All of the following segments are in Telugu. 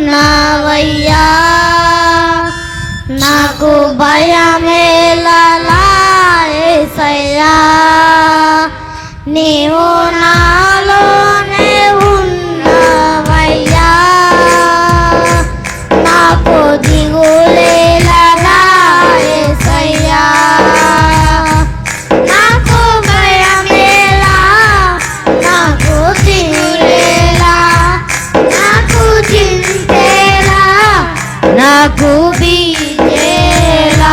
ఉన్నావయ్యా, నాకు భయమేలా యేసయ్యా, నీవు నాలోనే ఉన్నావయ్యా, నాకు దిగులేలా యేసయ్యా, నాకు భయమేలా, నాకు దిగులేలా, నాకు చింతేలా, నాకు బీజేలా,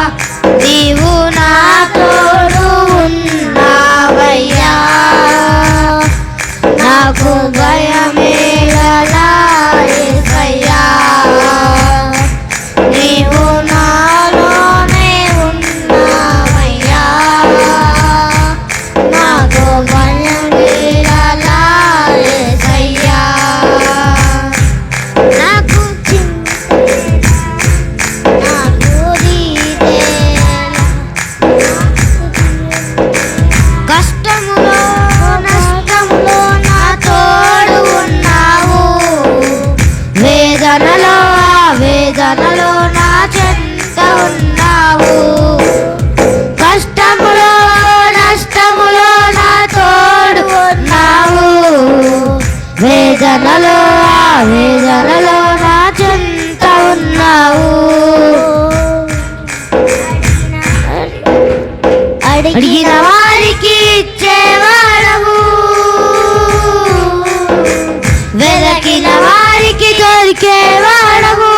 నీవు నా తోడు ఉన్నావయ్యా, నాకు భయమేలా యేసయ్యా, నీవు నాలోనే ఉన్నావయ్యా, నాకు భయమేలా యేసయ్యా, నాకు కష్టములో నష్టములో నా తోడు ఉన్నావు, వేదనలో వేదనలో నా చెంత ఉన్నావు, కష్టములో నష్టములో నా తోడు ఉన్నావు, వేదనలో వేదనలో నా చెంత ఉన్నావు, అడిగిన వారికి ఇచ్చేవాడవు, వెదకిన వారికి దొరికేవాడవు,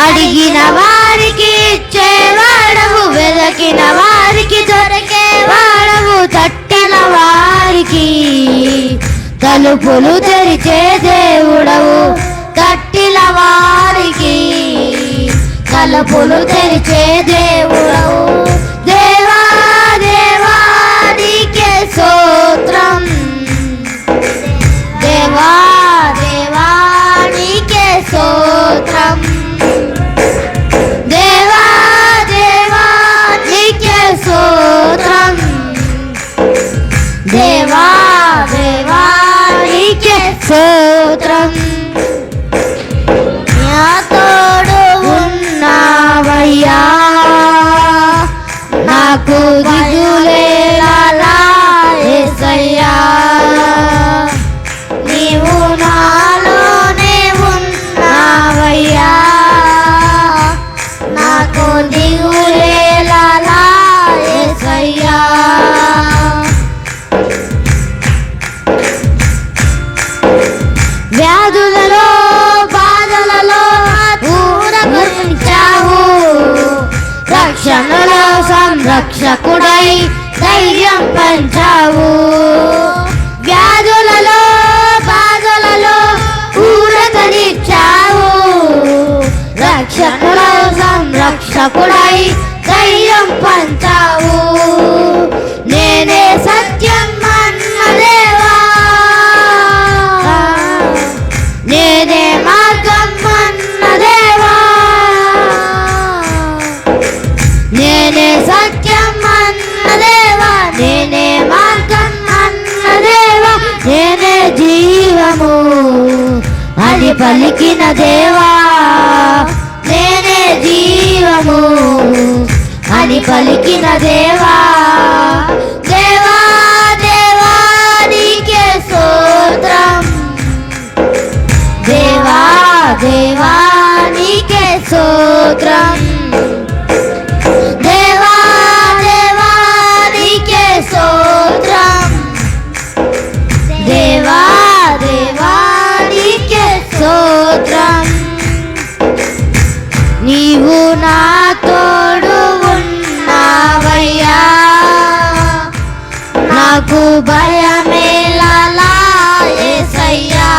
అడిగిన వారికి ఇచ్చేవాడవు, వెదకిన వారికి దొరికేవాడవు, తట్టిన వారికి తలుపులు తెరిచే దేవుడవు, తట్టిన వారికి తలుపులు తెరిచే దేవుడవు, దేవా దేవా నీకే స్తోత్రం, దేవా దేవా నీకే స్తోత్రం, దేవా దేవా నీకే స్తోత్రం, దేవా దేవా నీకే స్తోత్రం, నా తోడు ఉన్నావయ్యా, నాకు దిగులేలా యేసయ్యా, నీవు నాలోనే ఉన్నావయ్యా, నాకు దిగులేలా యేసయ్యా, వ్యాధులలో బాధలలో ఊరకుంచావు, రక్షణలో సంరక్షకుడై ధైర్యం పంచావు, వ్యాధులలో బాధలలో ఊరకనిచ్చావు, రక్షణలో సంరక్షకుడై ధైర్యం పంచావు, నేనే సత్యం అన్న దేవా, నేనే మార్గం అన్న దేవా, నేనే సత్యం అన్న దేవా, నేనే మార్గం అన్న దేవా, నేనే జీవము అని పలికిన దేవా, నేనే జీవము అని పలికిన దేవా, దేవా దేవా నీకే స్తోత్రం, దేవా దేవా నీకే స్తోత్రం, దేవా దేవా నీకే స్తోత్రం, దేవా దేవా నీకే స్తోత్రం, నీవు నా తోడు ఉన్నావయ్యా, నాకు భయమేలా యేసయ్యా,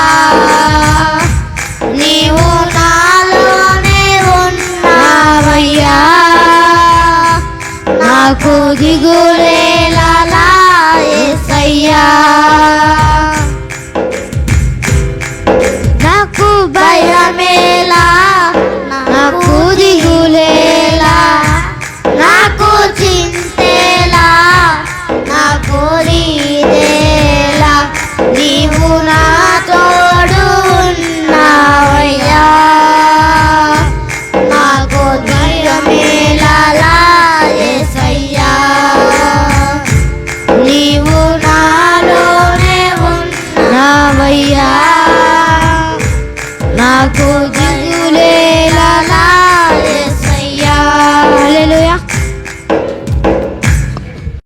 నీవు నాలోనే ఉన్నావయ్యా, నాకు దిగులేలా యేసయ్యా.